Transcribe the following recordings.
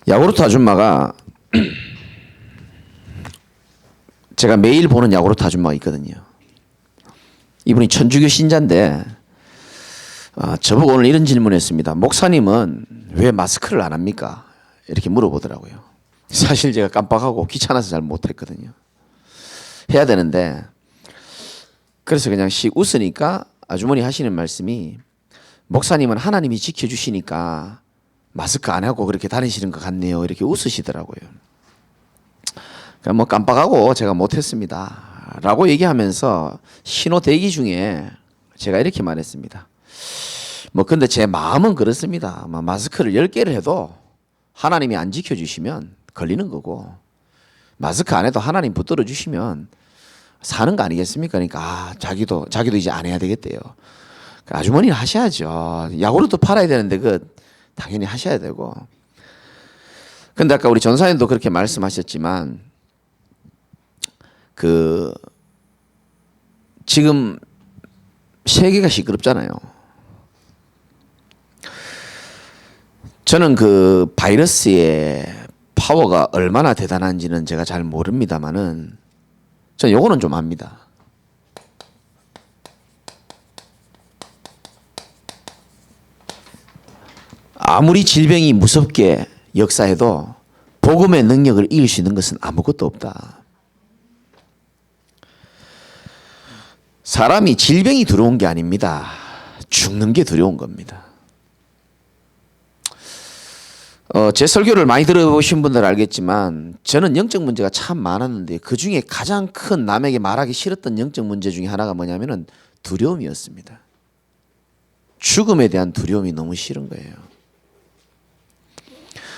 야구르트 아줌마가 제가 매일 보는 야구르트 아줌마가 있거든요. 이분이 천주교 신자인데 저보고 오늘 이런 질문을 했습니다. 목사님은 왜 마스크를 안 합니까? 이렇게 물어보더라고요. 사실 제가 깜빡하고 귀찮아서 잘 못했거든요. 해야 되는데 그래서 그냥 씩 웃으니까 아주머니 하시는 말씀이 목사님은 하나님이 지켜주시니까 마스크 안 하고 그렇게 다니시는 것 같네요. 이렇게 웃으시더라고요. 그냥 뭐 깜빡하고 제가 못했습니다. 라고 얘기하면서 신호 대기 중에 제가 이렇게 말했습니다. 뭐 근데 제 마음은 그렇습니다. 마스크를 10개를 해도 하나님이 안 지켜주시면 걸리는 거고 마스크 안 해도 하나님 붙들어 주시면 사는 거 아니겠습니까? 그러니까 자기도 이제 안 해야 되겠대요. 아주머니는 하셔야죠. 야구르트 팔아야 되는데 당연히 하셔야 되고. 근데 아까 우리 전사님도 그렇게 말씀하셨지만 지금 세계가 시끄럽잖아요. 저는 그 바이러스의 파워가 얼마나 대단한지는 제가 잘 모릅니다만은 저는 요거는 좀 압니다. 아무리 질병이 무섭게 역사해도 복음의 능력을 이길 수 있는 것은 아무것도 없다. 사람이 질병이 두려운 게 아닙니다. 죽는 게 두려운 겁니다. 제 설교를 많이 들어보신 분들 알겠지만 저는 영적 문제가 참 많았는데 그중에 가장 큰 남에게 말하기 싫었던 영적 문제 중에 하나가 뭐냐면은 두려움이었습니다. 죽음에 대한 두려움이 너무 싫은 거예요.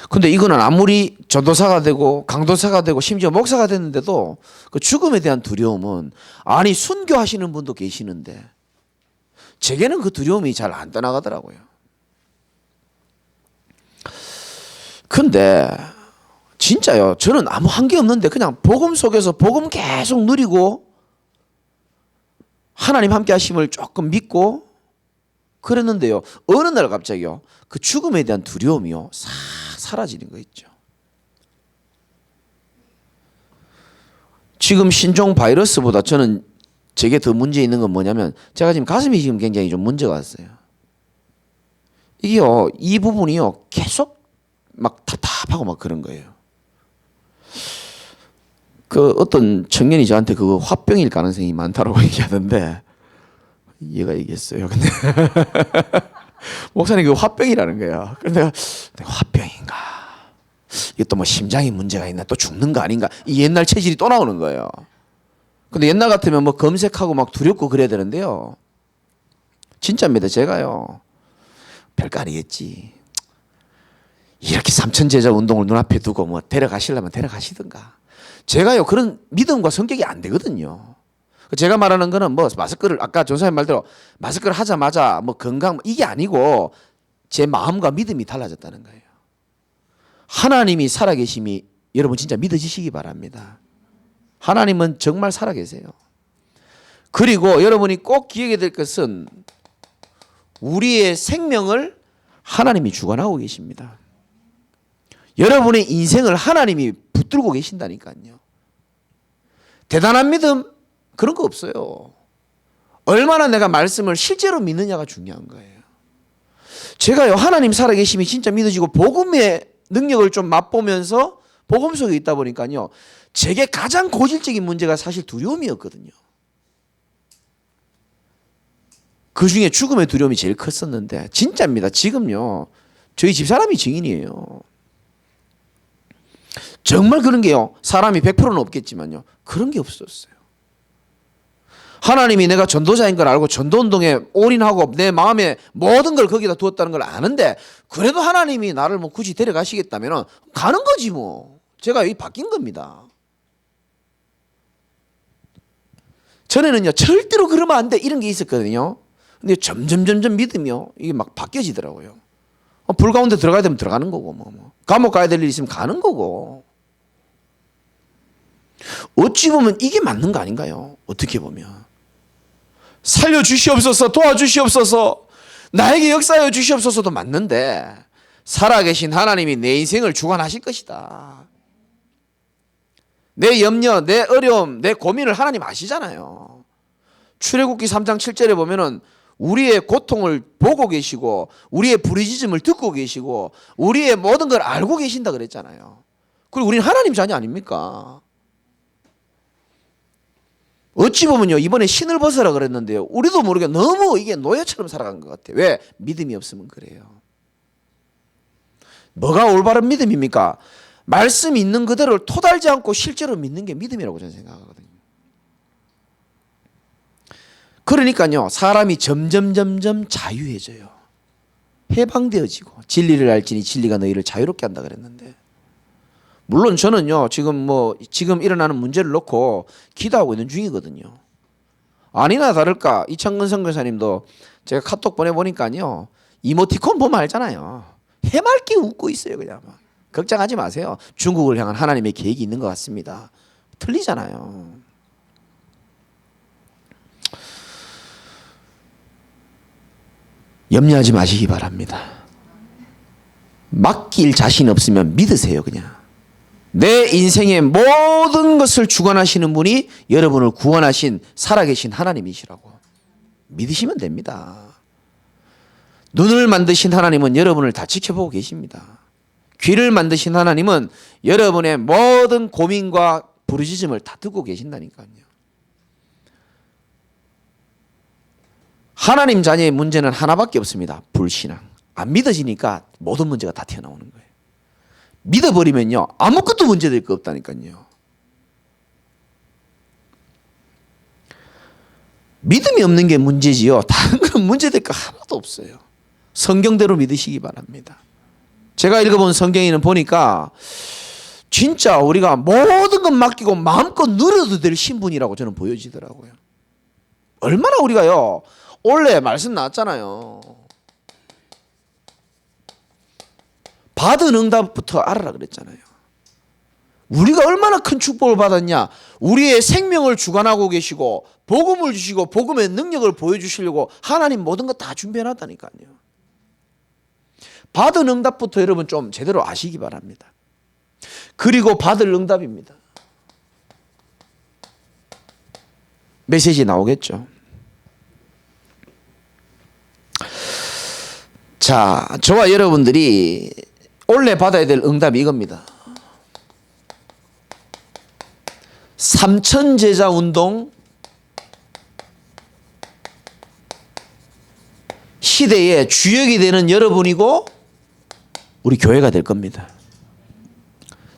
근데 이거는 아무리 전도사가 되고 강도사가 되고 심지어 목사가 됐는데도 그 죽음에 대한 두려움은 아니 순교하시는 분도 계시는데 제게는 그 두려움이 잘 안 떠나가더라고요. 근데 진짜요. 저는 아무 한계 없는데 그냥 복음 속에서 복음 계속 누리고 하나님 함께 하심을 조금 믿고 그랬는데요. 어느 날 갑자기요. 그 죽음에 대한 두려움이요. 싹 사라지는 거 있죠. 지금 신종 바이러스보다 저는 제게 더 문제 있는 건 뭐냐면 제가 지금 가슴이 지금 굉장히 좀 문제가 왔어요. 이게요. 이 부분이요. 계속 막 답답하고 막 그런 거예요. 그 어떤 청년이 저한테 그거 화병일 가능성이 많다라고 얘기하던데 얘가 얘기했어요. 근데 목사님 그 화병이라는 거예요. 그런데 내가 화병인가? 이것도 뭐 심장에 문제가 있나? 또 죽는 거 아닌가? 이 옛날 체질이 또 나오는 거예요. 근데 옛날 같으면 뭐 검색하고 막 두렵고 그래야 되는데요. 진짜입니다. 제가요. 별거 아니겠지. 이렇게 삼천제자 운동을 눈앞에 두고 뭐 데려가시려면 데려가시든가. 제가요 그런 믿음과 성격이 안 되거든요. 제가 말하는 거는 뭐 마스크를 아까 전사님 말대로 마스크를 하자마자 뭐 건강 이게 아니고 제 마음과 믿음이 달라졌다는 거예요. 하나님이 살아계심이 여러분 진짜 믿어지시기 바랍니다. 하나님은 정말 살아계세요. 그리고 여러분이 꼭 기억해야 될 것은 우리의 생명을 하나님이 주관하고 계십니다. 여러분의 인생을 하나님이 붙들고 계신다니까요. 대단한 믿음 그런 거 없어요. 얼마나 내가 말씀을 실제로 믿느냐가 중요한 거예요. 제가요 하나님 살아계심이 진짜 믿어지고 복음의 능력을 좀 맛보면서 복음 속에 있다 보니까요. 제게 가장 고질적인 문제가 사실 두려움이었거든요. 그중에 죽음의 두려움이 제일 컸었는데 진짜입니다. 지금요. 저희 집사람이 증인이에요. 정말 그런 게요. 사람이 100%는 없겠지만요. 그런 게 없었어요. 하나님이 내가 전도자인 걸 알고 전도운동에 올인하고 내 마음에 모든 걸 거기다 두었다는 걸 아는데 그래도 하나님이 나를 뭐 굳이 데려가시겠다면 가는 거지 뭐. 제가 여기 바뀐 겁니다. 전에는요. 절대로 그러면 안 돼 이런 게 있었거든요. 근데 점점 믿으며 이게 막 바뀌어지더라고요. 불 가운데 들어가야 되면 들어가는 거고 뭐. 감옥 가야 될 일 있으면 가는 거고. 어찌 보면 이게 맞는 거 아닌가요? 어떻게 보면. 살려주시옵소서 도와주시옵소서 나에게 역사하여 주시옵소서도 맞는데 살아계신 하나님이 내 인생을 주관하실 것이다. 내 염려, 내 어려움, 내 고민을 하나님 아시잖아요. 출애굽기 3장 7절에 보면은 우리의 고통을 보고 계시고 우리의 부르짖음을 듣고 계시고 우리의 모든 걸 알고 계신다 그랬잖아요. 그리고 우리는 하나님 자녀 아닙니까? 어찌 보면요, 이번에 신을 벗어라 그랬는데요, 우리도 모르게 너무 이게 노예처럼 살아간 것 같아요. 왜? 믿음이 없으면 그래요. 뭐가 올바른 믿음입니까? 말씀 있는 그대로를 토달지 않고 실제로 믿는 게 믿음이라고 저는 생각하거든요. 그러니까요, 사람이 점점 자유해져요. 해방되어지고 진리를 알지니 진리가 너희를 자유롭게 한다 그랬는데, 물론 저는요 지금 일어나는 문제를 놓고 기도하고 있는 중이거든요. 아니나 다를까 이창근 선교사님도 제가 카톡 보내보니까요, 이모티콘 보면 알잖아요. 해맑게 웃고 있어요. 그냥 막. 걱정하지 마세요. 중국을 향한 하나님의 계획이 있는 것 같습니다. 틀리잖아요. 염려하지 마시기 바랍니다. 맡길 자신 없으면 믿으세요. 그냥 내 인생의 모든 것을 주관하시는 분이 여러분을 구원하신 살아계신 하나님이시라고 믿으시면 됩니다. 눈을 만드신 하나님은 여러분을 다 지켜보고 계십니다. 귀를 만드신 하나님은 여러분의 모든 고민과 부르짖음을 다 듣고 계신다니까요. 하나님 자녀의 문제는 하나밖에 없습니다. 불신앙. 안 믿어지니까 모든 문제가 다 튀어나오는 거예요. 믿어버리면요, 아무것도 문제될 거 없다니까요. 믿음이 없는 게 문제지요, 다른 건 문제될 거 하나도 없어요. 성경대로 믿으시기 바랍니다. 제가 읽어본 성경에는 보니까 진짜 우리가 모든 것 맡기고 마음껏 누려도 될 신분이라고 저는 보여지더라고요. 얼마나 우리가요, 원래 말씀 나왔잖아요. 받은 응답부터 알아라 그랬잖아요. 우리가 얼마나 큰 축복을 받았냐. 우리의 생명을 주관하고 계시고 복음을 주시고 복음의 능력을 보여주시려고 하나님 모든 거 다 준비해놨다니까요. 받은 응답부터 여러분 좀 제대로 아시기 바랍니다. 그리고 받을 응답입니다. 메시지 나오겠죠. 자, 저와 여러분들이 원래 받아야 될 응답이 이겁니다. 삼천제자 운동 시대의 주역이 되는 여러분이고 우리 교회가 될 겁니다.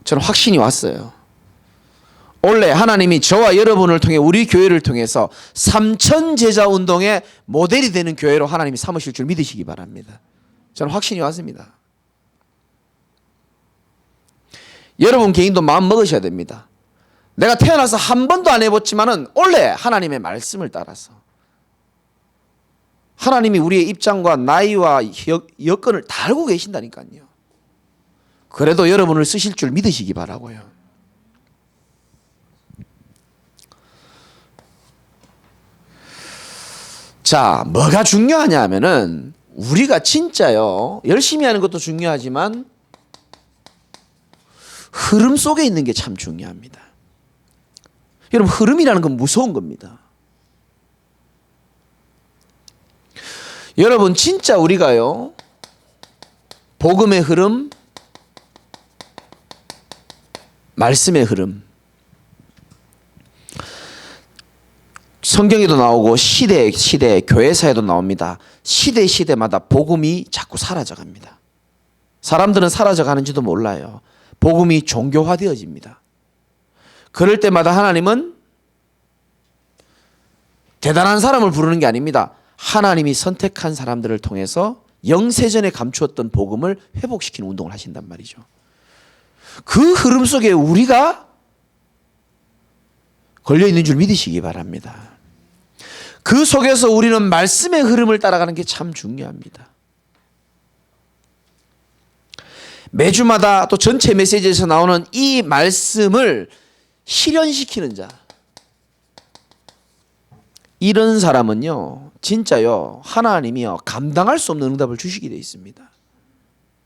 저는 확신이 왔어요. 원래 하나님이 저와 여러분을 통해 우리 교회를 통해서 삼천제자 운동의 모델이 되는 교회로 하나님이 삼으실 줄 믿으시기 바랍니다. 저는 확신이 왔습니다. 여러분 개인도 마음 먹으셔야 됩니다. 내가 태어나서 한 번도 안 해봤지만은 원래 하나님의 말씀을 따라서 하나님이 우리의 입장과 나이와 여건을 다 알고 계신다니까요. 그래도 여러분을 쓰실 줄 믿으시기 바라고요. 자, 뭐가 중요하냐 하면은 우리가 진짜요, 열심히 하는 것도 중요하지만 흐름 속에 있는 게 참 중요합니다. 여러분, 흐름이라는 건 무서운 겁니다. 여러분, 진짜 우리가요, 복음의 흐름, 말씀의 흐름, 성경에도 나오고 시대 교회사에도 나옵니다. 시대마다 복음이 자꾸 사라져갑니다. 사람들은 사라져가는지도 몰라요. 복음이 종교화되어집니다. 그럴 때마다 하나님은 대단한 사람을 부르는 게 아닙니다. 하나님이 선택한 사람들을 통해서 영세전에 감추었던 복음을 회복시키는 운동을 하신단 말이죠. 그 흐름 속에 우리가 걸려있는 줄 믿으시기 바랍니다. 그 속에서 우리는 말씀의 흐름을 따라가는 게 참 중요합니다. 매주마다 또 전체 메시지에서 나오는 이 말씀을 실현시키는 자, 이런 사람은요 진짜요 하나님이요 감당할 수 없는 응답을 주시게 되어 있습니다.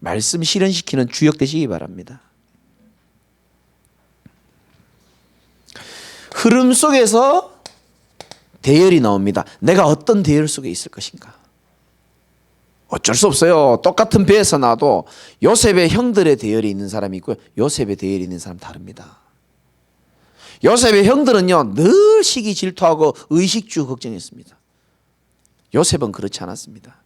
말씀 실현시키는 주역 되시기 바랍니다. 흐름 속에서 대열이 나옵니다. 내가 어떤 대열 속에 있을 것인가. 어쩔 수 없어요. 똑같은 배에서 나도 요셉의 형들의 대열이 있는 사람이 있고요. 요셉의 대열이 있는 사람 다릅니다. 요셉의 형들은요, 늘 시기 질투하고 의식주 걱정했습니다. 요셉은 그렇지 않았습니다.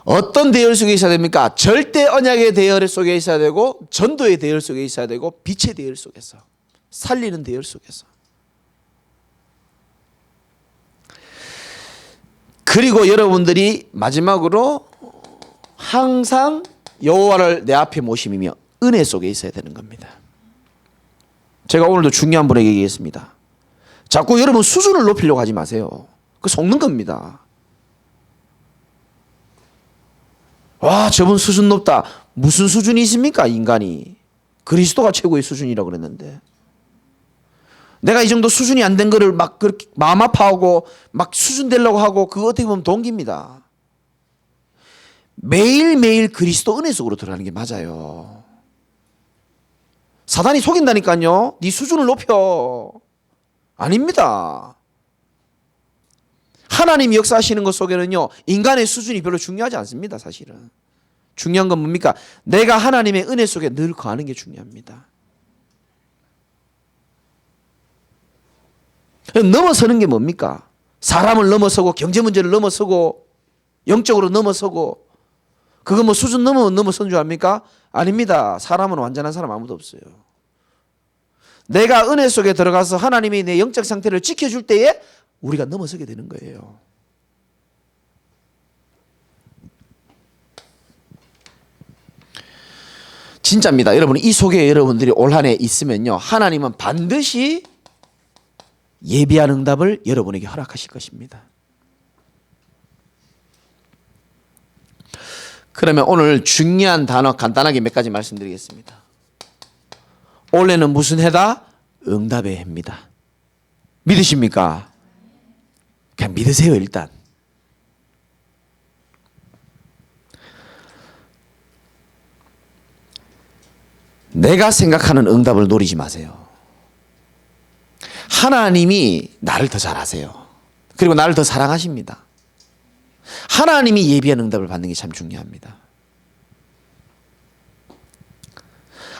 어떤 대열 속에 있어야 됩니까? 절대 언약의 대열 속에 있어야 되고, 전도의 대열 속에 있어야 되고, 빛의 대열 속에서, 살리는 대열 속에서. 그리고 여러분들이 마지막으로 항상 여호와를 내 앞에 모심이며 은혜 속에 있어야 되는 겁니다. 제가 오늘도 중요한 분에게 얘기했습니다. 자꾸 여러분 수준을 높이려고 하지 마세요. 그거 속는 겁니다. 와, 저분 수준 높다. 무슨 수준이 있습니까, 인간이? 그리스도가 최고의 수준이라고 그랬는데. 내가 이 정도 수준이 안 된 거를 막 그렇게 마음 아파하고 막 수준 되려고 하고, 그거 어떻게 보면 동기입니다. 매일매일 그리스도 은혜 속으로 들어가는 게 맞아요. 사단이 속인다니까요. 네 수준을 높여. 아닙니다. 하나님이 역사하시는 것 속에는요, 인간의 수준이 별로 중요하지 않습니다. 사실은 중요한 건 뭡니까? 내가 하나님의 은혜 속에 늘 거하는 게 중요합니다. 넘어서는 게 뭡니까? 사람을 넘어서고 경제 문제를 넘어서고 영적으로 넘어서고, 그거 뭐 수준 넘어선 줄 압니까? 아닙니다. 사람은 완전한 사람 아무도 없어요. 내가 은혜 속에 들어가서 하나님이 내 영적 상태를 지켜줄 때에 우리가 넘어서게 되는 거예요. 진짜입니다. 여러분, 이 속에 여러분들이 올 한 해 있으면요, 하나님은 반드시 예비한 응답을 여러분에게 허락하실 것입니다. 그러면 오늘 중요한 단어 간단하게 몇 가지 말씀드리겠습니다. 올해는 무슨 해다? 응답의 해입니다. 믿으십니까? 그냥 믿으세요. 일단 내가 생각하는 응답을 노리지 마세요. 하나님이 나를 더 잘 아세요. 그리고 나를 더 사랑하십니다. 하나님이 예비한 응답을 받는 게 참 중요합니다.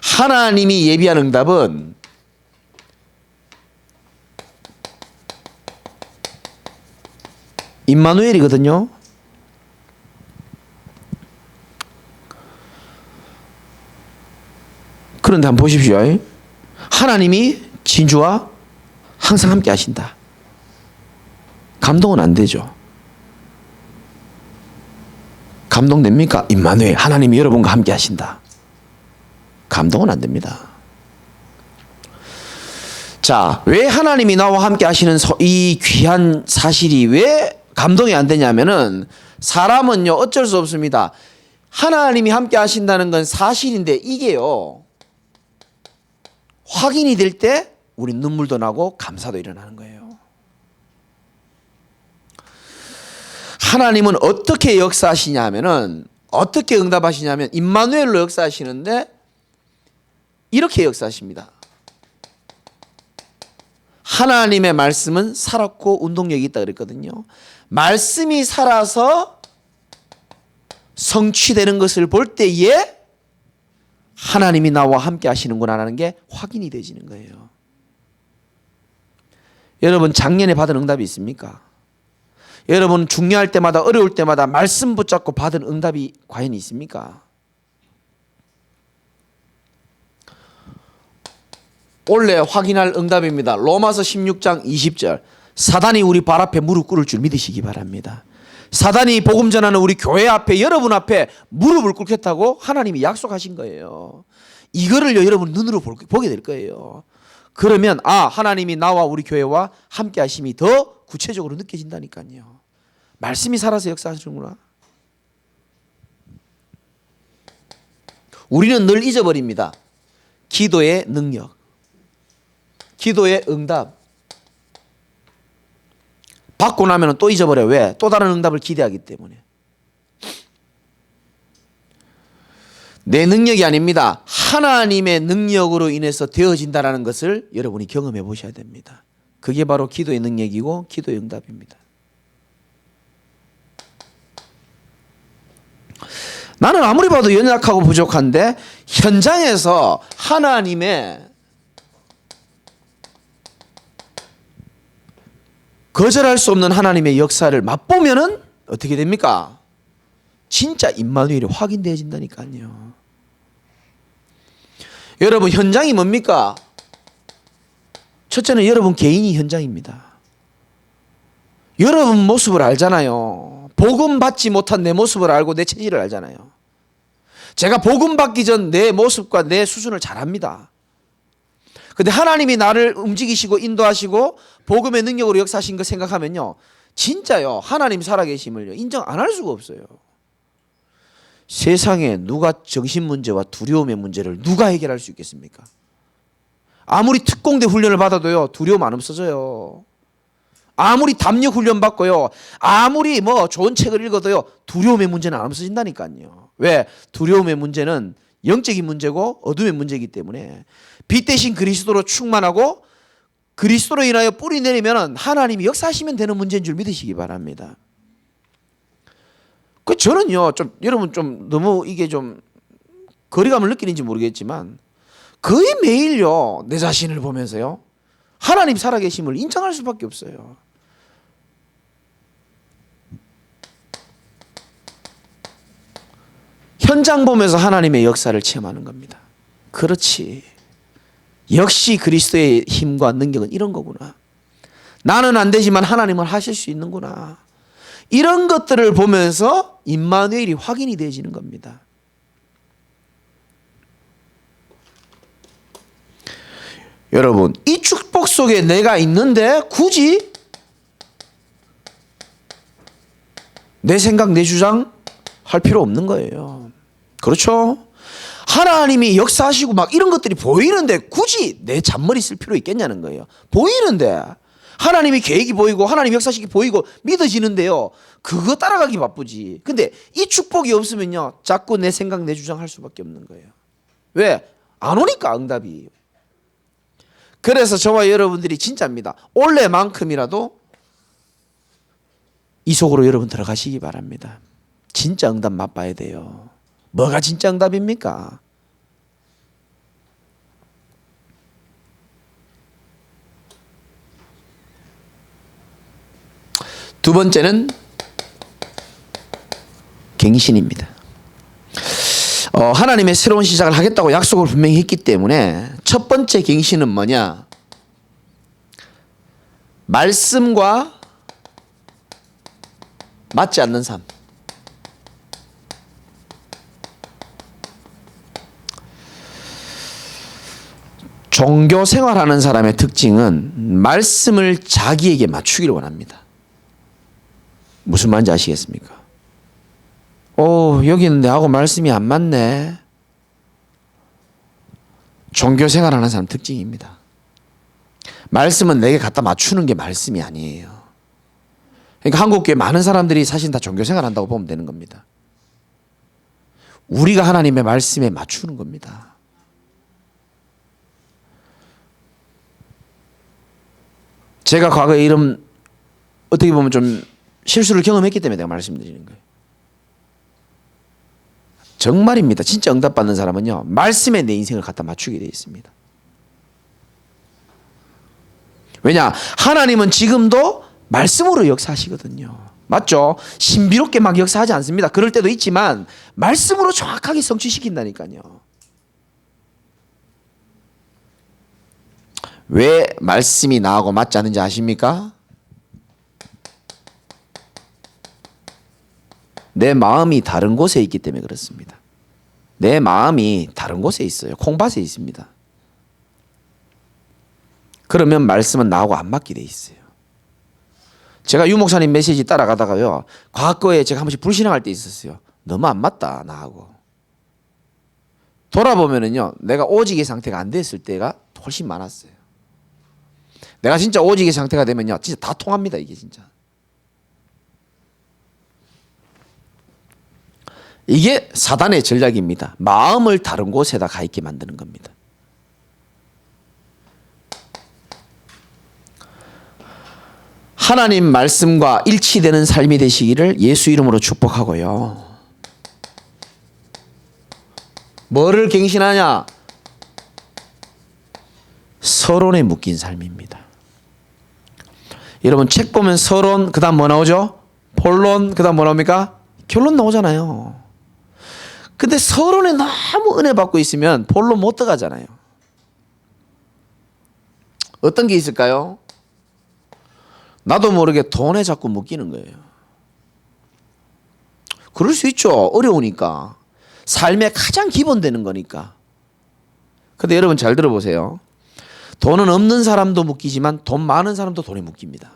하나님이 예비한 응답은 임마누엘이거든요. 그런데 한번 보십시오. 하나님이 진주와 항상 함께 하신다. 감동은 안 되죠. 감동 됩니까? 임마누엘, 하나님이 여러분과 함께 하신다. 감동은 안 됩니다. 자, 왜 하나님이 나와 함께 하시는 이 귀한 사실이 왜 감동이 안 되냐면은, 사람은요 어쩔 수 없습니다. 하나님이 함께 하신다는 건 사실인데, 이게요 확인이 될 때 우리 눈물도 나고 감사도 일어나는 거예요. 하나님은 어떻게 역사하시냐 하면은, 어떻게 응답하시냐면 임마누엘로 역사하시는데 이렇게 역사하십니다. 하나님의 말씀은 살았고 운동력이 있다 그랬거든요. 말씀이 살아서 성취되는 것을 볼 때에 하나님이 나와 함께 하시는구나라는 게 확인이 되지는 거예요. 여러분, 작년에 받은 응답이 있습니까? 여러분, 중요할 때마다 어려울 때마다 말씀 붙잡고 받은 응답이 과연 있습니까? 올해 확인할 응답입니다. 로마서 16장 20절. 사단이 우리 발 앞에 무릎 꿇을 줄 믿으시기 바랍니다. 사단이 복음 전하는 우리 교회 앞에, 여러분 앞에 무릎을 꿇겠다고 하나님이 약속하신 거예요. 이거를요 여러분 눈으로 보게 될 거예요. 그러면 하나님이 나와 우리 교회와 함께 하심이 더 구체적으로 느껴진다니까요. 말씀이 살아서 역사하시는구나. 우리는 늘 잊어버립니다. 기도의 능력, 기도의 응답. 받고 나면 또 잊어버려요. 왜? 또 다른 응답을 기대하기 때문에. 내 능력이 아닙니다. 하나님의 능력으로 인해서 되어진다는 것을 여러분이 경험해 보셔야 됩니다. 그게 바로 기도의 능력이고 기도의 응답입니다. 나는 아무리 봐도 연약하고 부족한데 현장에서 하나님의 거절할 수 없는 하나님의 역사를 맛보면은 어떻게 됩니까? 진짜 임마누엘이 확인되어진다니까요. 여러분, 현장이 뭡니까? 첫째는 여러분 개인이 현장입니다. 여러분 모습을 알잖아요. 복음 받지 못한 내 모습을 알고 내 체질을 알잖아요. 제가 복음 받기 전 내 모습과 내 수준을 잘 압니다. 근데 하나님이 나를 움직이시고 인도하시고 복음의 능력으로 역사하신 거 생각하면요, 진짜요, 하나님 살아계심을 인정 안 할 수가 없어요. 세상에 누가 정신 문제와 두려움의 문제를 누가 해결할 수 있겠습니까? 아무리 특공대 훈련을 받아도요, 두려움 안 없어져요. 아무리 담력 훈련 받고요, 아무리 뭐 좋은 책을 읽어도요, 두려움의 문제는 안 없어진다니까요. 왜? 두려움의 문제는 영적인 문제고 어둠의 문제이기 때문에 빛 대신 그리스도로 충만하고 그리스도로 인하여 뿌리 내리면 하나님이 역사하시면 되는 문제인 줄 믿으시기 바랍니다. 그 저는요, 좀 여러분 좀 너무 이게 좀 거리감을 느끼는지 모르겠지만 거의 매일요, 내 자신을 보면서요, 하나님 살아계심을 인정할 수밖에 없어요. 현장 보면서 하나님의 역사를 체험하는 겁니다. 그렇지, 역시 그리스도의 힘과 능력은 이런 거구나. 나는 안 되지만 하나님은 하실 수 있는구나. 이런 것들을 보면서 임마누엘이 확인이 되어지는 겁니다. 여러분, 이 축복 속에 내가 있는데 굳이 내 생각, 내 주장 할 필요 없는 거예요. 그렇죠? 하나님이 역사하시고 막 이런 것들이 보이는데 굳이 내 잔머리 쓸 필요 있겠냐는 거예요. 보이는데, 하나님이 계획이 보이고 하나님 역사식이 보이고 믿어지는데요, 그거 따라가기 바쁘지. 근데 이 축복이 없으면요, 자꾸 내 생각, 내 주장 할 수밖에 없는 거예요. 왜? 안 오니까 응답이. 그래서 저와 여러분들이 진짜입니다. 올해만큼이라도 이 속으로 여러분 들어가시기 바랍니다. 진짜 응답 맛봐야 돼요. 뭐가 진짜 응답입니까? 두 번째는 갱신입니다. 하나님의 새로운 시작을 하겠다고 약속을 분명히 했기 때문에 첫 번째 갱신은 뭐냐? 말씀과 맞지 않는 삶. 종교 생활하는 사람의 특징은 말씀을 자기에게 맞추기를 원합니다. 무슨 말인지 아시겠습니까? 여기는 내하고 말씀이 안 맞네. 종교 생활하는 사람 특징입니다. 말씀은 내게 갖다 맞추는 게 말씀이 아니에요. 그러니까 한국교회 많은 사람들이 사실 다 종교 생활한다고 보면 되는 겁니다. 우리가 하나님의 말씀에 맞추는 겁니다. 제가 과거에 이런 어떻게 보면 좀 실수를 경험했기 때문에 내가 말씀드리는 거예요. 정말입니다. 진짜 응답받는 사람은요, 말씀에 내 인생을 갖다 맞추게 되어 있습니다. 왜냐? 하나님은 지금도 말씀으로 역사하시거든요. 맞죠? 신비롭게 막 역사하지 않습니다. 그럴 때도 있지만 말씀으로 정확하게 성취시킨다니까요. 왜 말씀이 나하고 맞지 않는지 아십니까? 내 마음이 다른 곳에 있기 때문에 그렇습니다. 내 마음이 다른 곳에 있어요. 콩밭에 있습니다. 그러면 말씀은 나하고 안 맞게 돼 있어요. 제가 유 목사님 메시지 따라가다가요, 과거에 제가 한 번씩 불신앙할 때 있었어요. 너무 안 맞다 나하고. 돌아보면은요, 내가 오직의 상태가 안 됐을 때가 훨씬 많았어요. 내가 진짜 오직의 상태가 되면요, 진짜 다 통합니다. 이게 진짜. 이게 사단의 전략입니다. 마음을 다른 곳에다 가 있게 만드는 겁니다. 하나님 말씀과 일치되는 삶이 되시기를 예수 이름으로 축복하고요. 뭐를 갱신하냐? 서론에 묶인 삶입니다. 여러분 책 보면 서론 그다음 뭐 나오죠? 본론 그다음 뭐 나옵니까? 결론 나오잖아요. 근데 서론에 너무 은혜 받고 있으면 본론 못 들어가잖아요. 어떤 게 있을까요? 나도 모르게 돈에 자꾸 묶이는 거예요. 그럴 수 있죠. 어려우니까. 삶의 가장 기본 되는 거니까. 근데 여러분 잘 들어보세요. 돈은 없는 사람도 묶이지만 돈 많은 사람도 돈에 묶입니다.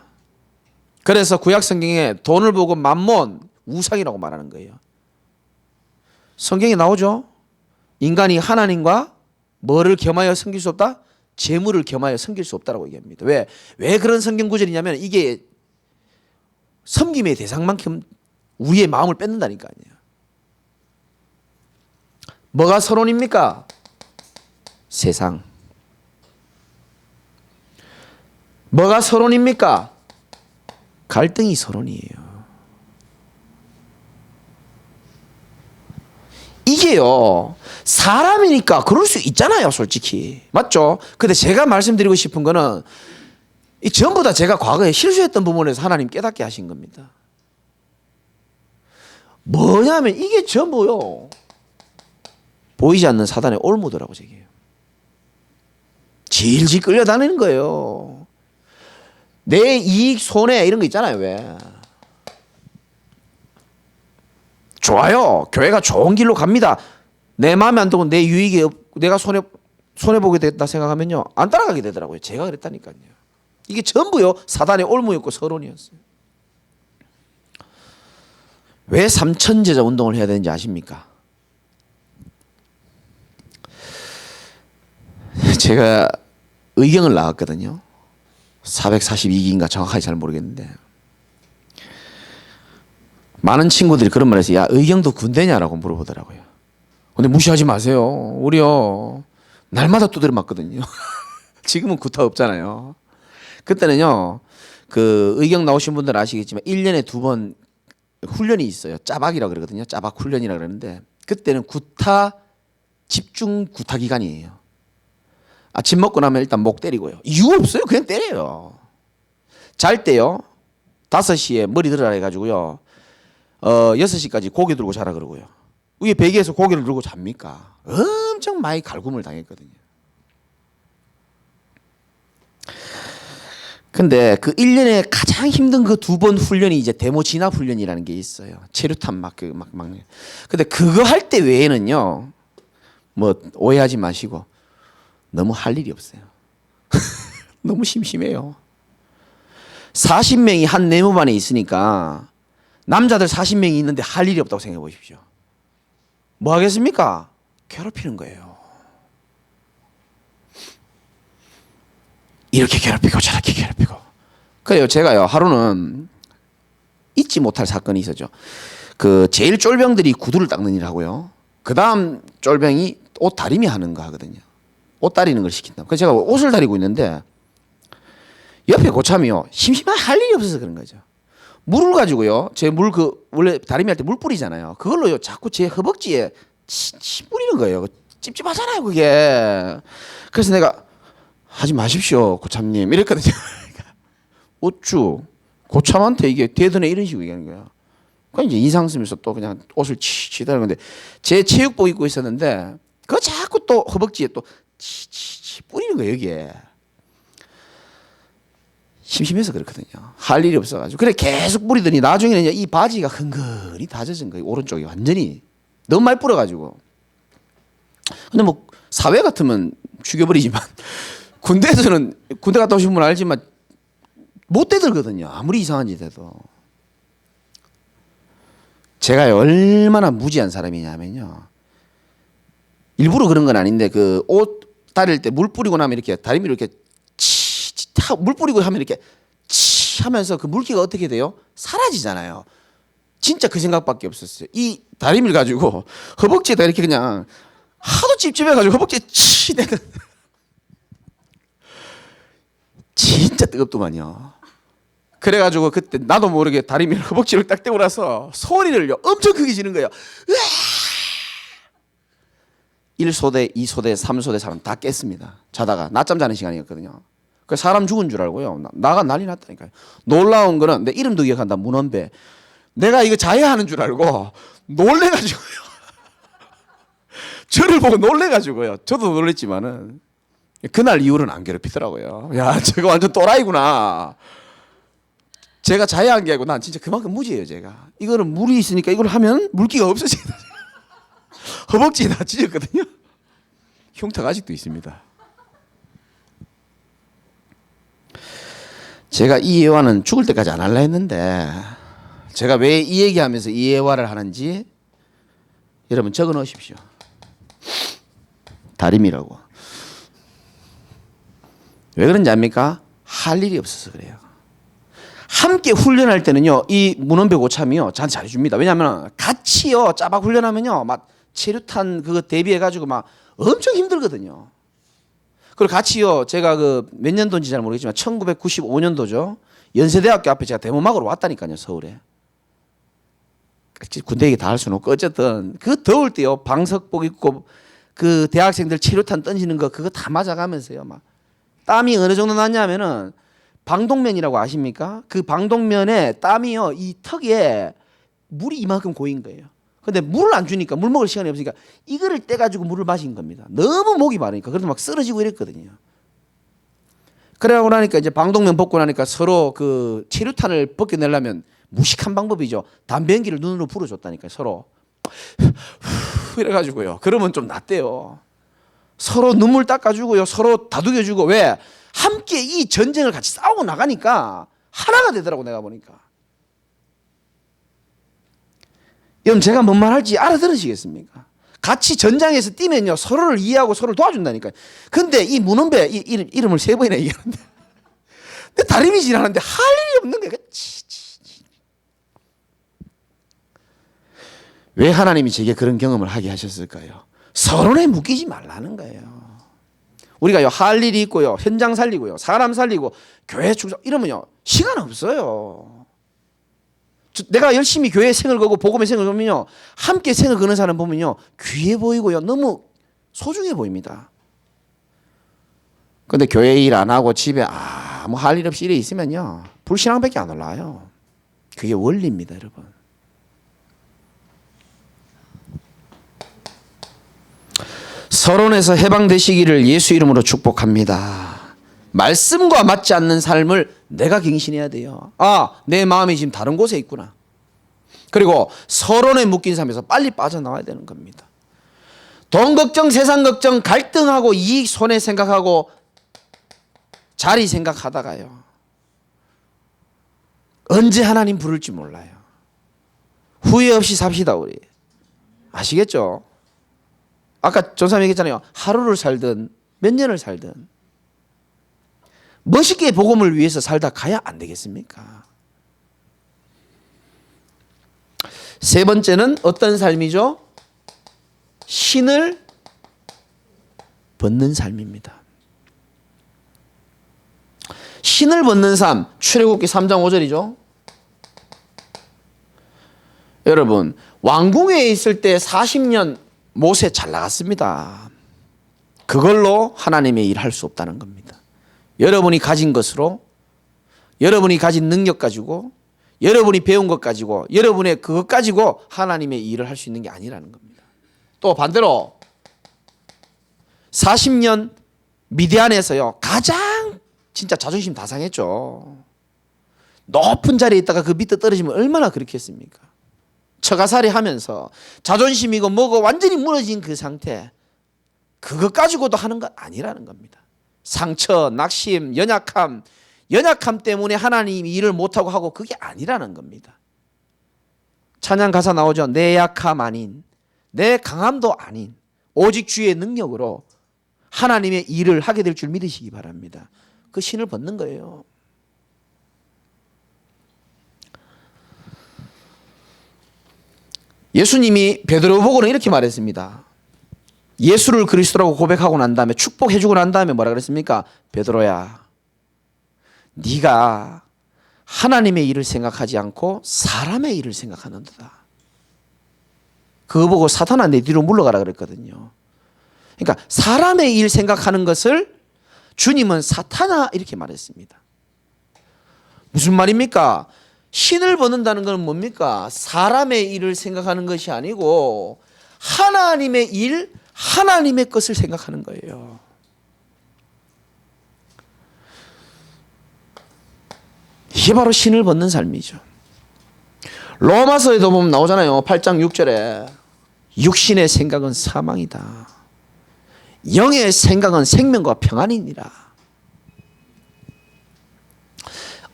그래서 구약 성경에 돈을 보고 만몬, 우상이라고 말하는 거예요. 성경에 나오죠. 인간이 하나님과 뭐를 겸하여 섬길 수 없다? 재물을 겸하여 섬길 수 없다라고 얘기합니다. 왜 그런 성경 구절이냐면 이게 섬김의 대상만큼 우리의 마음을 뺏는다니까요. 뭐가 서론입니까? 세상. 뭐가 서론입니까? 갈등이 서론이에요. 이게요, 사람이니까 그럴 수 있잖아요, 솔직히. 맞죠? 근데 제가 말씀드리고 싶은 거는 이 전부 다 제가 과거에 실수했던 부분에서 하나님 깨닫게 하신 겁니다. 뭐냐면 이게 전부요, 보이지 않는 사단의 올무더라고, 저게요. 질질 끌려다니는 거예요. 내 이익, 손해 이런 거 있잖아요, 왜. 좋아요. 교회가 좋은 길로 갑니다. 내 마음에 안 들고 내 유익이 내가 손해보게 됐다 생각하면요, 안 따라가게 되더라고요. 제가 그랬다니까요. 이게 전부요, 사단의 올무였고 서론이었어요. 왜 삼천제자 운동을 해야 되는지 아십니까? 제가 의경을 나왔거든요. 442기인가 정확하게 잘 모르겠는데, 많은 친구들이 그런 말을 해서 야, 의경도 군대냐라고 물어보더라고요. 근데 무시하지 마세요. 우리요, 날마다 두드려 맞거든요. 지금은 구타 없잖아요. 그때는요, 그 의경 나오신 분들 아시겠지만 1년에 2번 훈련이 있어요. 짜박이라고 그러거든요. 짜박 훈련이라고 그러는데, 그때는 구타, 집중 구타 기간이에요. 아침 먹고 나면 일단 목 때리고요. 이유 없어요. 그냥 때려요. 잘 때요, 5시에 머리 들으라 해가지고요, 6시까지 고개 들고 자라 그러고요. 위에 베개에서 고개를 들고 잡니까? 엄청 많이 갈굼을 당했거든요. 근데 그 1년에 가장 힘든 그 2번 훈련이 이제 데모 진압 훈련이라는 게 있어요. 체류탄 막. 근데 그거 할 때 외에는요, 뭐 오해하지 마시고 너무 할 일이 없어요. 너무 심심해요. 40명이 한 네모반에 있으니까 남자들 40명이 있는데 할 일이 없다고 생각해 보십시오. 뭐 하겠습니까? 괴롭히는 거예요. 이렇게 괴롭히고 저렇게 괴롭히고. 그래요. 제가요, 하루는 잊지 못할 사건이 있었죠. 그 제일 쫄병들이 구두를 닦는 일을 하고요, 그 다음 쫄병이 옷 다리미 하는 거 하거든요. 옷 다리는 걸 시킨다. 그래서 제가 옷을 다리고 있는데 옆에 고참이요, 심심한 할 일이 없어서 그런 거죠. 물을 가지고요, 제 물 원래 다리미 할 때 물 뿌리잖아요. 그걸로요 자꾸 제 허벅지에 치 뿌리는 거예요. 찝찝하잖아요, 그게. 그래서 내가 하지 마십시오, 고참님, 이랬거든요. 어쭈, 고참한테 이게 대드네 이런 식으로 얘기하는 거야. 그러니까 이제 인상 쓰면서 또 그냥 옷을 치다는 건데, 제 체육복 입고 있었는데 그거 자꾸 또 허벅지에 또 치 뿌리는 거예요, 여기에. 심심해서 그렇거든요. 할 일이 없어가지고. 그래 계속 뿌리더니 나중에는 이 바지가 흥건히 다 젖은 거예요. 오른쪽이 완전히 너무 많이 뿌려가지고. 근데 뭐 사회 같으면 죽여버리지만 군대에서는, 군대 갔다 오신 분 알지만 못 대들거든요. 아무리 이상한 짓 해도. 제가 얼마나 무지한 사람이냐면요, 일부러 그런 건 아닌데 그 옷 다릴 때 물 뿌리고 나면 이렇게 다리미로 이렇게 물 뿌리고 하면 이렇게 치 하면서 그 물기가 어떻게 돼요? 사라지잖아요. 진짜 그 생각밖에 없었어요. 이 다리미를 가지고 허벅지에다 이렇게 그냥 하도 찝찝해가지고 허벅지에 치대는 진짜 뜨겁더만요. 그래가지고 그때 나도 모르게 다리미를 허벅지를 딱 떼고 나서 소리를요 엄청 크게 지는 거예요. 1소대, 2소대, 3소대 사람 다 깼습니다. 자다가 낮잠 자는 시간이었거든요. 그 사람 죽은 줄 알고요. 나가 난리 났다니까요. 놀라운 거는 내 이름도 기억한다. 문원배. 내가 이거 자해하는 줄 알고 놀래가지고요. 저를 보고 놀래가지고요. 저도 놀랬지만은 그날 이후로는 안 괴롭히더라고요. 야, 저거 완전 또라이구나. 제가 자해한 게 아니고 난 진짜 그만큼 무지해요. 제가 이거는 물이 있으니까 이걸 하면 물기가 없어지거든요. 허벅지에 다 찢었거든요. 흉터가 아직도 있습니다. 제가 이 예화는 죽을 때까지 안 하려 했는데 제가 왜 이 얘기하면서 이 예화를 하는지 여러분 적어 놓으십시오. 다림이라고. 왜 그런지 압니까? 할 일이 없어서 그래요. 함께 훈련할 때는요, 이 문원배 고참이요, 저한테 잘해줍니다. 왜냐하면 같이요, 짜박 훈련하면요, 막 체류탄 그거 대비해가지고 막 엄청 힘들거든요. 그리고 같이요, 제가 그 몇 년도인지 잘 모르겠지만 1995년도죠. 연세대학교 앞에 제가 데모막으로 왔다니까요, 서울에. 군대 얘기 다 할 수는 없고 어쨌든 그 더울 때요, 방석복 입고 그 대학생들 체류탄 던지는 거 그거 다 맞아가면서요, 막 땀이 어느 정도 났냐면은 방독면이라고 아십니까? 그 방독면에 땀이요, 이 턱에 물이 이만큼 고인 거예요. 근데 물을 안 주니까 물 먹을 시간이 없으니까 이거를 떼가지고 물을 마신 겁니다. 너무 목이 마르니까. 그래서 막 쓰러지고 이랬거든요. 그래가고 나니까 이제 방독면 벗고 나니까 서로 그 체류탄을 벗겨내려면 무식한 방법이죠. 담배 연기를 눈으로 불어줬다니까요. 서로. 이래가지고요. 그러면 좀 낫대요. 서로 눈물 닦아주고요. 서로 다독여주고. 왜? 함께 이 전쟁을 같이 싸우고 나가니까 하나가 되더라고, 내가 보니까. 여러분, 제가 뭔 말 할지 알아들으시겠습니까? 같이 전장에서 뛰면요, 서로를 이해하고 서로를 도와준다니까요. 근데 이 문원배, 이름을 3번이나 얘기하는데, 내 다리미 지나는데 할 일이 없는 거야. 왜 하나님이 제게 그런 경험을 하게 하셨을까요? 서론에 묶이지 말라는 거예요. 우리가요, 할 일이 있고요, 현장 살리고요, 사람 살리고, 교회 축사, 이러면요, 시간 없어요. 내가 열심히 교회에 생을 거고 복음의 생을 거면요, 함께 생을 거는 사람 보면요, 귀해 보이고요, 너무 소중해 보입니다. 근데 교회 일 안 하고 집에 아무 할 일 없이 이래 있으면요, 불신앙밖에 안 올라와요. 그게 원리입니다, 여러분. 서론에서 해방되시기를 예수 이름으로 축복합니다. 말씀과 맞지 않는 삶을 내가 갱신해야 돼요. 아, 내 마음이 지금 다른 곳에 있구나. 그리고 서론에 묶인 삶에서 빨리 빠져나와야 되는 겁니다. 돈 걱정, 세상 걱정, 갈등하고 이익 손해 생각하고 자리 생각하다가요, 언제 하나님 부를지 몰라요. 후회 없이 삽시다, 우리. 아시겠죠? 아까 전사님 얘기했잖아요. 하루를 살든 몇 년을 살든 멋있게 복음을 위해서 살다 가야 안 되겠습니까? 세 번째는 어떤 삶이죠? 신을 벗는 삶입니다. 신을 벗는 삶, 출애굽기 3장 5절이죠. 여러분, 왕궁에 있을 때 40년 모세 잘 나갔습니다. 그걸로 하나님의 일을 할 수 없다는 겁니다. 여러분이 가진 것으로, 여러분이 가진 능력 가지고, 여러분이 배운 것 가지고, 여러분의 그것 가지고 하나님의 일을 할 수 있는 게 아니라는 겁니다. 또 반대로 40년 미디안에서요, 가장 진짜 자존심 다 상했죠. 높은 자리에 있다가 그 밑에 떨어지면 얼마나 그렇겠습니까? 처가살이 하면서 자존심이고 뭐고 완전히 무너진 그 상태, 그것 가지고도 하는 건 아니라는 겁니다. 상처, 낙심, 연약함 때문에 하나님이 일을 못하고 하고, 그게 아니라는 겁니다. 찬양 가사 나오죠. 내 약함 아닌, 내 강함도 아닌, 오직 주의 능력으로 하나님의 일을 하게 될 줄 믿으시기 바랍니다. 그 신을 벗는 거예요. 예수님이 베드로 보고는 이렇게 말했습니다. 예수를 그리스도라고 고백하고 난 다음에 축복해주고 난 다음에 뭐라 그랬습니까? 베드로야, 네가 하나님의 일을 생각하지 않고 사람의 일을 생각하는도다. 그거 보고 사탄아 내 뒤로 물러가라 그랬거든요. 그러니까 사람의 일 생각하는 것을 주님은 사탄아 이렇게 말했습니다. 무슨 말입니까? 신을 벗는다는 건 뭡니까? 사람의 일을 생각하는 것이 아니고 하나님의 일, 하나님의 것을 생각하는 거예요. 이게 바로 신을 벗는 삶이죠. 로마서에도 보면 나오잖아요. 8장 6절에 육신의 생각은 사망이다. 영의 생각은 생명과 평안이니라.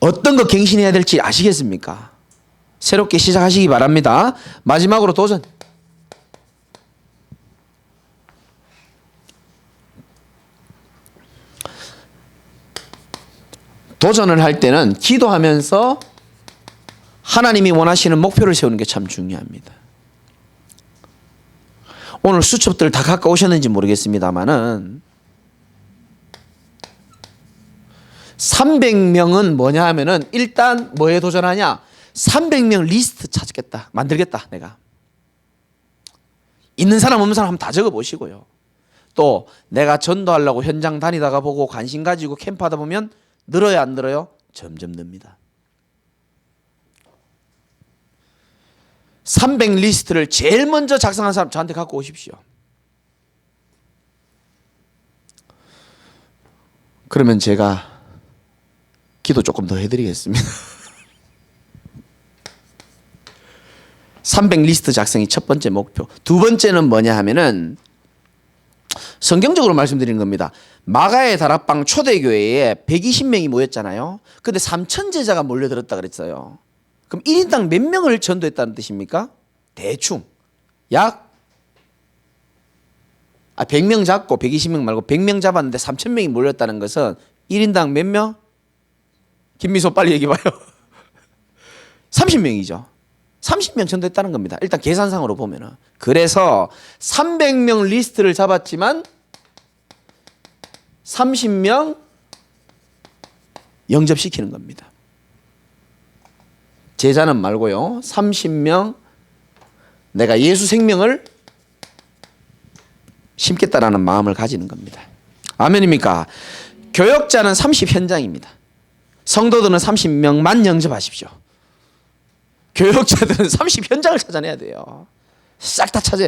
어떤 거 갱신해야 될지 아시겠습니까? 새롭게 시작하시기 바랍니다. 마지막으로 도전. 도전을 할 때는 기도하면서 하나님이 원하시는 목표를 세우는 게 참 중요합니다. 오늘 수첩들 다 갖고 오셨는지 모르겠습니다만은 300명은 뭐냐 하면은 일단 뭐에 도전하냐? 300명 리스트 찾겠다. 만들겠다 내가. 있는 사람 없는 사람 한번 다 적어 보시고요. 또 내가 전도하려고 현장 다니다가 보고 관심 가지고 캠프하다 보면 늘어요 안 늘어요? 점점 늡니다. 300 리스트를 제일 먼저 작성한 사람 저한테 갖고 오십시오. 그러면 제가 기도 조금 더 해드리겠습니다. 300 리스트 작성이 첫 번째 목표. 두 번째는 뭐냐 하면은 성경적으로 말씀드리는 겁니다. 마가의 다락방 초대교회에 120명이 모였잖아요. 근데 3천 제자가 몰려들었다 그랬어요. 그럼 1인당 몇 명을 전도했다는 뜻입니까? 대충 약 100명 잡고 120명 말고 100명 잡았는데 3,000명이 몰렸다는 것은 1인당 몇 명? 김미소 빨리 얘기해봐요. 30명이죠. 30명 전도했다는 겁니다. 일단 계산상으로 보면은. 그래서 300명 리스트를 잡았지만 30명 영접시키는 겁니다. 제자는 말고요. 30명 내가 예수 생명을 심겠다라는 마음을 가지는 겁니다. 아멘입니까? 교역자는 30현장입니다. 성도들은 30명만 영접하십시오. 교역자들은 30현장을 찾아내야 돼요. 싹 다 찾아.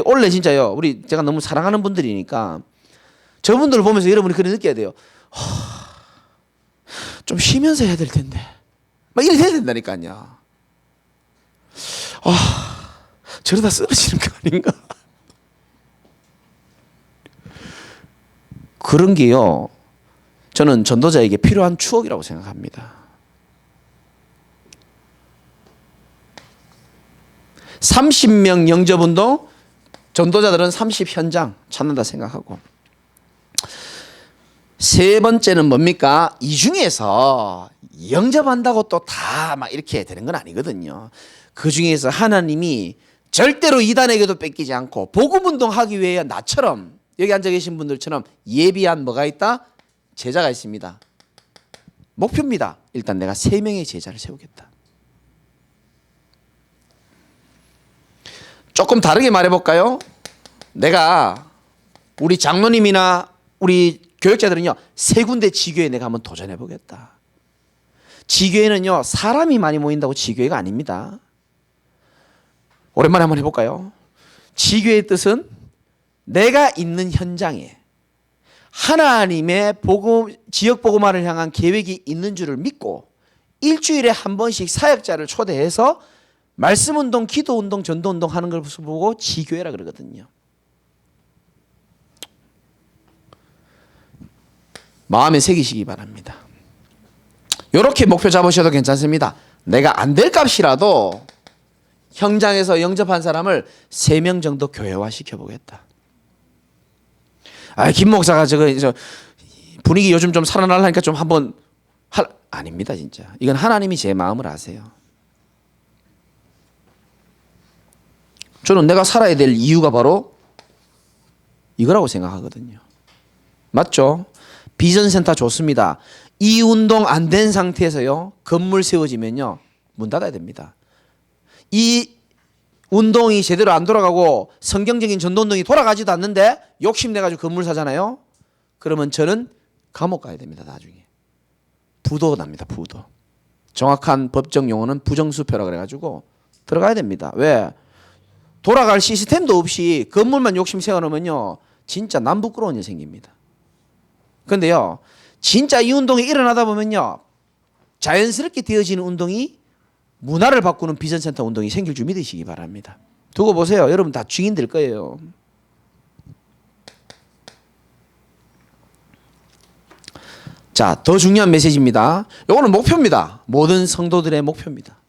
원래 진짜요. 제가 너무 사랑하는 분들이니까 저분들을 보면서 여러분이 그렇게 느껴야 돼요. 좀 쉬면서 해야 될 텐데. 막 이렇게 해야 된다니까요. 저러다 쓰러지는 거 아닌가? 그런 게요. 저는 전도자에게 필요한 추억이라고 생각합니다. 30명 영접운동, 전도자들은 30현장 찾는다 생각하고. 세 번째는 뭡니까? 이 중에서 영접한다고 또 다 막 이렇게 되는 건 아니거든요. 그 중에서 하나님이 절대로 이단에게도 뺏기지 않고 복음운동 하기 위해 나처럼 여기 앉아 계신 분들처럼 예비한 뭐가 있다? 제자가 있습니다. 목표입니다. 일단 내가 3명의 제자를 세우겠다. 조금 다르게 말해볼까요? 내가 우리 장로님이나 우리 교역자들은요 3군데 지교회 내가 한번 도전해보겠다. 지교회는요 사람이 많이 모인다고 지교회가 아닙니다. 오랜만에 한번 해볼까요? 지교회의 뜻은 내가 있는 현장에 하나님의 복음, 지역 복음화를 향한 계획이 있는 줄을 믿고 일주일에 한 번씩 사역자를 초대해서 말씀운동, 기도운동, 전도운동 하는 걸 보고 지교회라 그러거든요. 마음에 새기시기 바랍니다. 이렇게 목표 잡으셔도 괜찮습니다. 내가 안 될 값이라도 현장에서 영접한 사람을 3명 정도 교회화 시켜보겠다. 김 목사가 저 분위기 요즘 좀 살아나려니까 좀 한번 아닙니다 진짜. 이건 하나님이 제 마음을 아세요. 저는 내가 살아야 될 이유가 바로 이거라고 생각하거든요. 맞죠? 비전센터 좋습니다. 이 운동 안 된 상태에서요, 건물 세워지면요, 문 닫아야 됩니다. 이 운동이 제대로 안 돌아가고 성경적인 전도운동이 돌아가지도 않는데 욕심내가지고 건물 사잖아요. 그러면 저는 감옥 가야 됩니다. 나중에 부도 납니다. 부도. 정확한 법정 용어는 부정수표라 그래가지고 들어가야 됩니다. 왜? 돌아갈 시스템도 없이 건물만 욕심 세워놓으면요, 진짜 남 부끄러운 일 생깁니다. 그런데요, 진짜 이 운동이 일어나다 보면요, 자연스럽게 되어지는 운동이 문화를 바꾸는 비전센터 운동이 생길 줄 믿으시기 바랍니다. 두고 보세요. 여러분 다 증인 될 거예요. 자, 더 중요한 메시지입니다. 이거는 목표입니다. 모든 성도들의 목표입니다.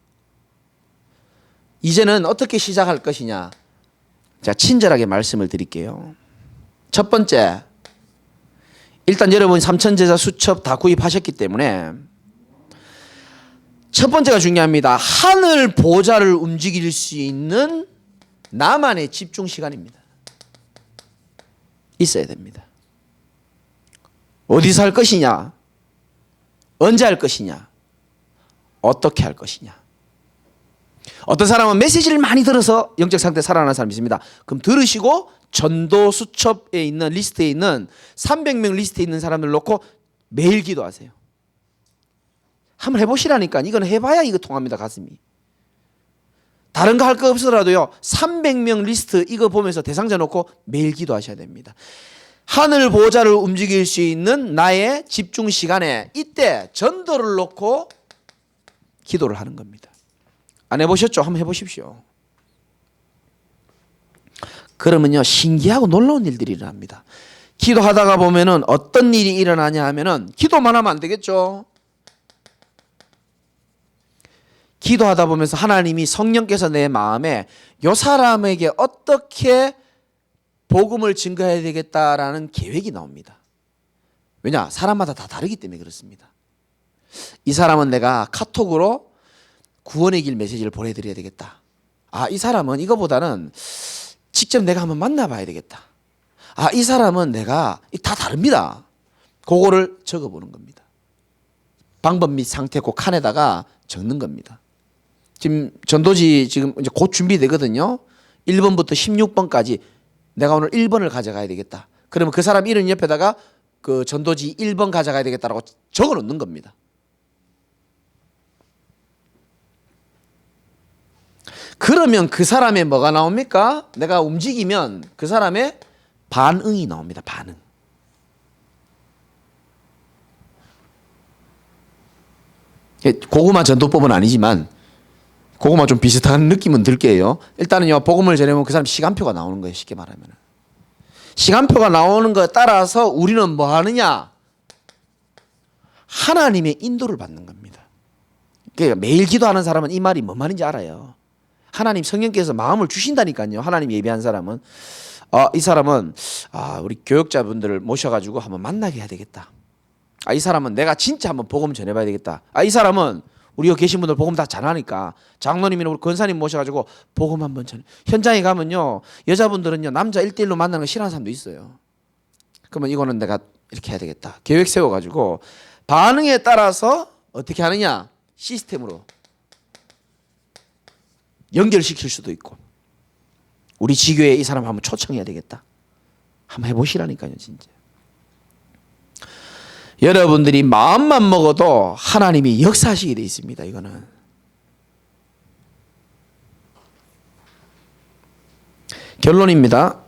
이제는 어떻게 시작할 것이냐. 자, 친절하게 말씀을 드릴게요. 첫 번째, 일단 여러분 삼천제자 수첩 다 구입하셨기 때문에 첫 번째가 중요합니다. 하늘 보좌를 움직일 수 있는 나만의 집중 시간입니다. 있어야 됩니다. 어디서 할 것이냐? 언제 할 것이냐? 어떻게 할 것이냐? 어떤 사람은 메시지를 많이 들어서 영적 상태 살아나는 사람이 있습니다. 그럼 들으시고 전도 수첩에 있는 리스트에 있는 300명 리스트에 있는 사람들 놓고 매일 기도하세요. 한번 해보시라니까. 이건 해봐야 이거 통합니다. 가슴이. 다른 거 할 거 없어라도요, 300명 리스트 이거 보면서 대상자 놓고 매일 기도하셔야 됩니다. 하늘 보좌를 움직일 수 있는 나의 집중 시간에 이때 전도를 놓고 기도를 하는 겁니다. 안 해보셨죠? 한번 해보십시오. 그러면요, 신기하고 놀라운 일들이 일어납니다. 기도하다가 보면은 어떤 일이 일어나냐 하면은, 기도만 하면 안 되겠죠. 기도하다 보면서 하나님이 성령께서 내 마음에 이 사람에게 어떻게 복음을 증거해야 되겠다라는 계획이 나옵니다. 왜냐? 사람마다 다 다르기 때문에 그렇습니다. 이 사람은 내가 카톡으로 구원의 길 메시지를 보내드려야 되겠다. 아, 이 사람은 이거보다는 직접 내가 한번 만나봐야 되겠다. 아, 이 사람은 내가 다 다릅니다. 그거를 적어보는 겁니다. 방법 및 상태 그 칸에다가 적는 겁니다. 지금 전도지 지금 이제 곧 준비되거든요. 1번부터 16번까지 내가 오늘 1번을 가져가야 되겠다. 그러면 그 사람 이름 옆에다가 그 전도지 1번 가져가야 되겠다라고 적어 놓는 겁니다. 그러면 그 사람의 뭐가 나옵니까? 내가 움직이면 그 사람의 반응이 나옵니다. 반응. 고구마 전도법은 아니지만 고구마 좀 비슷한 느낌은 들게요. 일단은요, 복음을 전하면 그 사람 시간표가 나오는 거예요. 쉽게 말하면. 시간표가 나오는 것에 따라서 우리는 뭐 하느냐? 하나님의 인도를 받는 겁니다. 그러니까 매일 기도하는 사람은 이 말이 뭔 말인지 알아요. 하나님 성령께서 마음을 주신다니까요. 하나님 예배한 사람은. 이 사람은 우리 교역자분들을 모셔가지고 한번 만나게 해야 되겠다. 이 사람은 내가 진짜 한번 복음 전해봐야 되겠다. 이 사람은 우리 여기 계신 분들 복음 다 잘하니까 장로님이나 우리 권사님 모셔가지고 복음 한번 전해. 현장에 가면요, 여자분들은요, 남자 1대1로 만나는 거 싫어하는 사람도 있어요. 그러면 이거는 내가 이렇게 해야 되겠다. 계획 세워가지고 반응에 따라서 어떻게 하느냐? 시스템으로 연결시킬 수도 있고, 우리 지교에 이 사람 한번 초청해야 되겠다. 한번 해보시라니까요, 진짜. 여러분들이 마음만 먹어도 하나님이 역사하시게 돼 있습니다. 이거는 결론입니다.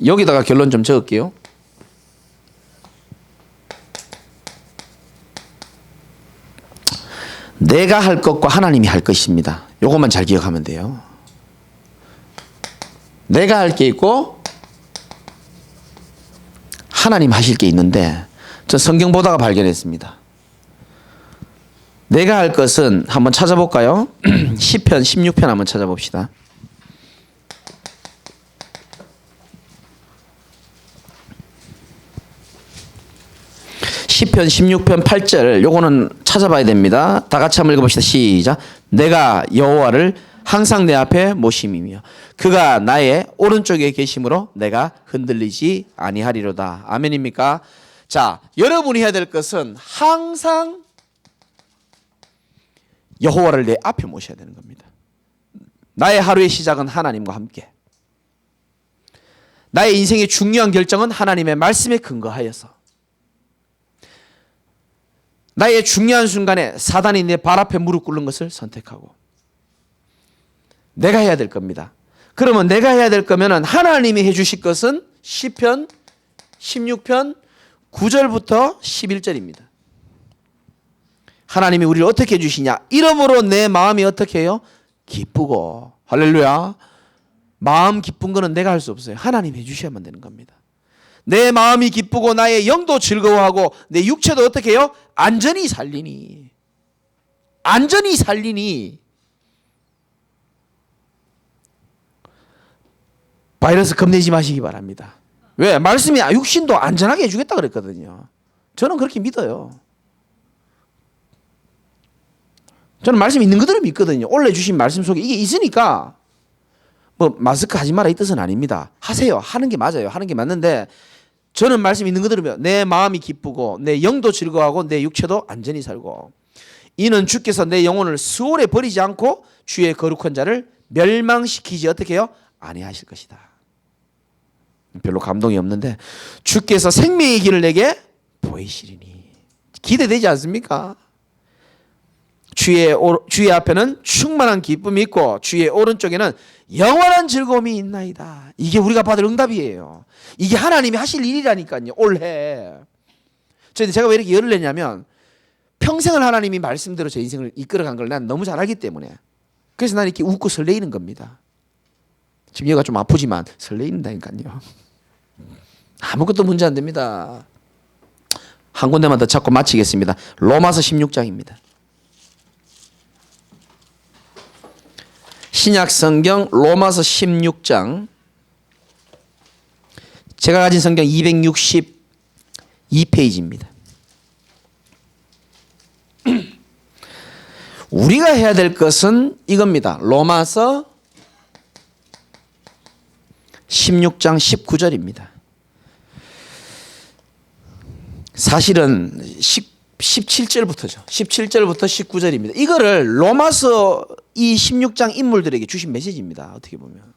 여기다가 결론 좀 적을게요. 내가 할 것과 하나님이 할 것입니다. 요것만 잘 기억하면 돼요. 내가 할 게 있고 하나님 하실 게 있는데, 저 성경 보다가 발견했습니다. 내가 할 것은 한번 찾아볼까요? 시편 16편 한번 찾아봅시다. 시편 16편 8절, 요거는 찾아봐야 됩니다. 다 같이 한번 읽어봅시다. 시작. 내가 여호와를 항상 내 앞에 모심이며 그가 나의 오른쪽에 계심으로 내가 흔들리지 아니하리로다. 아멘입니까? 자, 여러분이 해야 될 것은 항상 여호와를 내 앞에 모셔야 되는 겁니다. 나의 하루의 시작은 하나님과 함께, 나의 인생의 중요한 결정은 하나님의 말씀에 근거하여서, 나의 중요한 순간에 사단이 내 발 앞에 무릎 꿇는 것을 선택하고 내가 해야 될 겁니다. 그러면 내가 해야 될 거면은 하나님이 해주실 것은 시편 16편 9절부터 11절입니다. 하나님이 우리를 어떻게 해주시냐? 이러므로 내 마음이 어떻게 해요? 기쁘고. 할렐루야. 마음 기쁜 거는 내가 할 수 없어요. 하나님이 해주셔야만 되는 겁니다. 내 마음이 기쁘고 나의 영도 즐거워하고 내 육체도 어떻게 해요? 안전히 살리니. 안전히 살리니. 바이러스 겁내지 마시기 바랍니다. 왜? 말씀이 육신도 안전하게 해주겠다 그랬거든요. 저는 그렇게 믿어요. 저는 말씀 있는 그대로 믿거든요. 올려주신 말씀 속에 이게 있으니까 뭐 마스크 하지 마라 이 뜻은 아닙니다. 하세요. 하는 게 맞아요. 하는 게 맞는데 저는 말씀 있는 그대로 내 마음이 기쁘고 내 영도 즐거워하고 내 육체도 안전히 살고 이는 주께서 내 영혼을 수월에 버리지 않고 주의 거룩한 자를 멸망시키지 어떻게 해요? 아니하실 것이다. 별로 감동이 없는데 주께서 생명의 길을 내게 보이시리니 기대되지 않습니까? 주의 앞에는 충만한 기쁨이 있고 주의 오른쪽에는 영원한 즐거움이 있나이다. 이게 우리가 받을 응답이에요. 이게 하나님이 하실 일이라니까요. 올해. 제가 왜 이렇게 열을 내냐면 평생을 하나님이 말씀대로 제 인생을 이끌어간 걸 난 너무 잘 알기 때문에 그래서 난 이렇게 웃고 설레이는 겁니다. 지금 얘가 좀 아프지만 설레인다니까요. 아무것도 문제 안 됩니다. 한 군데만 더 찾고 마치겠습니다. 로마서 16장입니다. 신약 성경 로마서 16장. 제가 가진 성경 262페이지입니다. 우리가 해야 될 것은 이겁니다. 로마서 16장 19절입니다. 사실은 17절부터죠. 17절부터 19절입니다. 이거를 로마서 이 16장 인물들에게 주신 메시지입니다. 어떻게 보면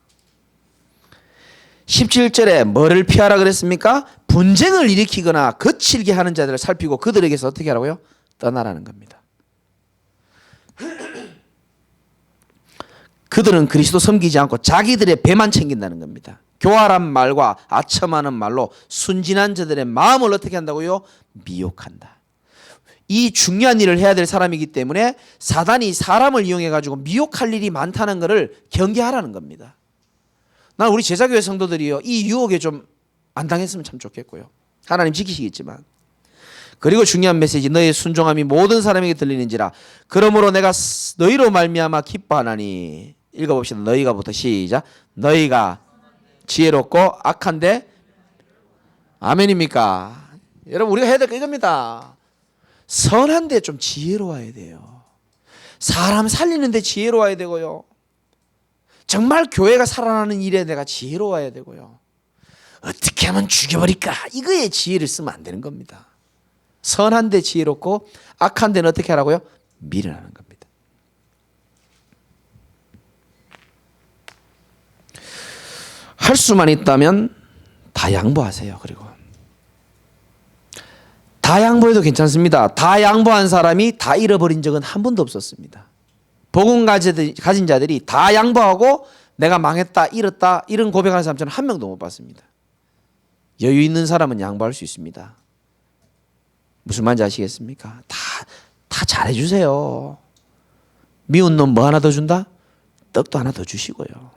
17절에 뭐를 피하라 그랬습니까? 분쟁을 일으키거나 거칠게 하는 자들을 살피고 그들에게서 어떻게 하라고요? 떠나라는 겁니다. 그들은 그리스도 섬기지 않고 자기들의 배만 챙긴다는 겁니다. 교활한 말과 아첨하는 말로 순진한 자들의 마음을 어떻게 한다고요? 미혹한다. 이 중요한 일을 해야 될 사람이기 때문에 사단이 사람을 이용해 가지고 미혹할 일이 많다는 것을 경계하라는 겁니다. 난 우리 제자교회 성도들이요 이 유혹에 좀 안 당했으면 참 좋겠고요. 하나님 지키시겠지만. 그리고 중요한 메시지 너의 순종함이 모든 사람에게 들리는지라 그러므로 내가 너희로 말미암아 기뻐하나니. 읽어봅시다. 너희가부터 시작. 너희가 지혜롭고 악한데 아멘입니까? 여러분 우리가 해야 될 거 이겁니다. 선한데 좀 지혜로워야 돼요. 사람 살리는데 지혜로워야 되고요. 정말 교회가 살아나는 일에 내가 지혜로워야 되고요. 어떻게 하면 죽여버릴까? 이거에 지혜를 쓰면 안 되는 겁니다. 선한데 지혜롭고 악한 데는 어떻게 하라고요? 미련하는 겁니다. 할 수만 있다면 다 양보하세요. 그리고 다 양보해도 괜찮습니다. 다 양보한 사람이 다 잃어버린 적은 한 번도 없었습니다. 복음 가진 자들이 다 양보하고 내가 망했다, 잃었다 이런 고백하는 사람 저는 한 명도 못 봤습니다. 여유 있는 사람은 양보할 수 있습니다. 무슨 말인지 아시겠습니까? 다 잘해주세요. 미운 놈 뭐 하나 더 준다? 떡도 하나 더 주시고요.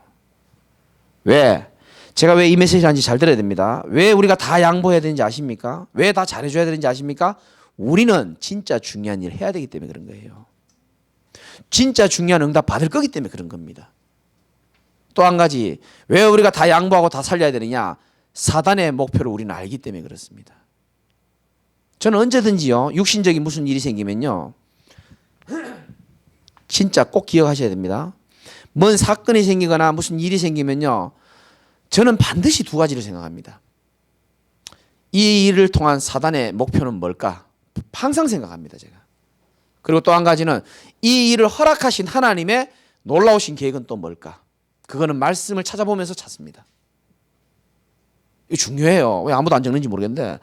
왜? 제가 왜 이 메시지 하는지 잘 들어야 됩니다. 왜 우리가 다 양보해야 되는지 아십니까? 왜 다 잘해줘야 되는지 아십니까? 우리는 진짜 중요한 일을 해야 되기 때문에 그런 거예요. 진짜 중요한 응답 받을 거기 때문에 그런 겁니다. 또 한 가지 왜 우리가 다 양보하고 다 살려야 되느냐? 사단의 목표를 우리는 알기 때문에 그렇습니다. 저는 언제든지요 육신적인 무슨 일이 생기면요 진짜 꼭 기억하셔야 됩니다. 뭔 사건이 생기거나 무슨 일이 생기면요, 저는 반드시 두 가지를 생각합니다. 이 일을 통한 사단의 목표는 뭘까? 항상 생각합니다, 제가. 그리고 또 한 가지는 이 일을 허락하신 하나님의 놀라우신 계획은 또 뭘까? 그거는 말씀을 찾아보면서 찾습니다. 이거 중요해요. 왜 아무도 안 적는지 모르겠는데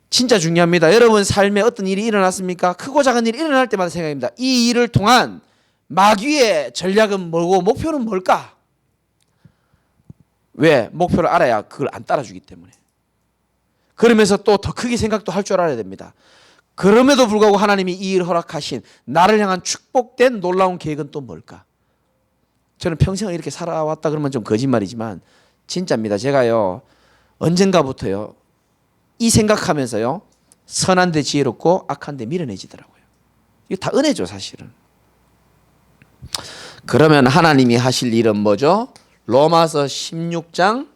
진짜 중요합니다. 여러분 삶에 어떤 일이 일어났습니까? 크고 작은 일이 일어날 때마다 생각합니다. 이 일을 통한 마귀의 전략은 뭐고 목표는 뭘까? 왜? 목표를 알아야 그걸 안 따라주기 때문에. 그러면서 또 더 크게 생각도 할 줄 알아야 됩니다. 그럼에도 불구하고 하나님이 이 일을 허락하신 나를 향한 축복된 놀라운 계획은 또 뭘까? 저는 평생을 이렇게 살아왔다 그러면 좀 거짓말이지만 진짜입니다. 제가요 언젠가부터요 이 생각하면서요 선한 데 지혜롭고 악한 데 미련해지더라고요. 이게 다 은혜죠, 사실은. 그러면 하나님이 하실 일은 뭐죠? 로마서 16장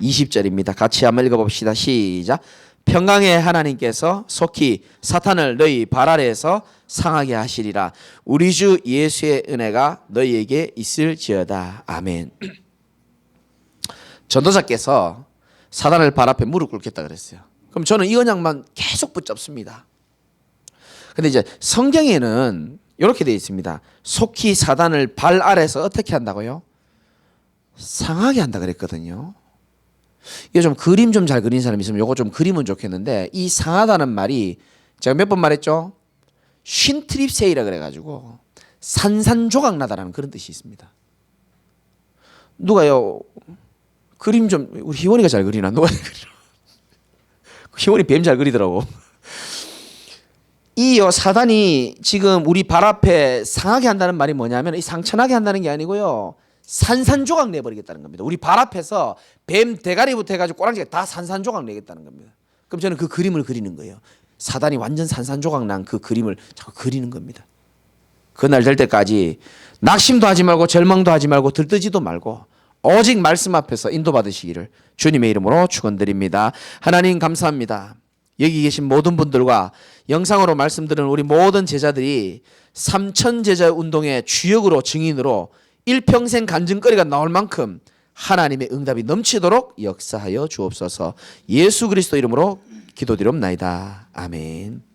20절입니다. 같이 한번 읽어봅시다. 시작. 평강의 하나님께서 속히 사탄을 너희 발 아래에서 상하게 하시리라. 우리 주 예수의 은혜가 너희에게 있을지어다. 아멘. 전도자께서 사단을 발 앞에 무릎 꿇겠다 그랬어요. 그럼 저는 이 언약만 계속 붙잡습니다. 근데 이제 성경에는 이렇게 되어 있습니다. 속히 사단을 발 아래에서 어떻게 한다고요? 상하게 한다 그랬거든요. 이거 좀 그림 좀 잘 그린 사람 있으면 요거 좀 그리면 좋겠는데, 이 상하다는 말이 제가 몇 번 말했죠? 쉰트립세이라 그래가지고 산산조각 나다라는 그런 뜻이 있습니다. 누가요 그림 좀, 우리 희원이가 잘 그리나? 누가 잘 그리나? 희원이 뱀 잘 그리더라고. 이 사단이 지금 우리 발 앞에 상하게 한다는 말이 뭐냐면, 이 상처나게 한다는 게 아니고요, 산산조각 내버리겠다는 겁니다. 우리 발 앞에서 뱀 대가리부터 해가지고 꼬랑지가 다 산산조각 내겠다는 겁니다. 그럼 저는 그 그림을 그리는 거예요. 사단이 완전 산산조각 난 그 그림을 자꾸 그리는 겁니다. 그날 될 때까지 낙심도 하지 말고 절망도 하지 말고 들뜨지도 말고 오직 말씀 앞에서 인도받으시기를 주님의 이름으로 축원드립니다. 하나님 감사합니다. 여기 계신 모든 분들과 영상으로 말씀드린 우리 모든 제자들이 삼천제자 운동의 주역으로 증인으로 일평생 간증거리가 나올 만큼 하나님의 응답이 넘치도록 역사하여 주옵소서. 예수 그리스도 이름으로 기도드리옵나이다. 아멘.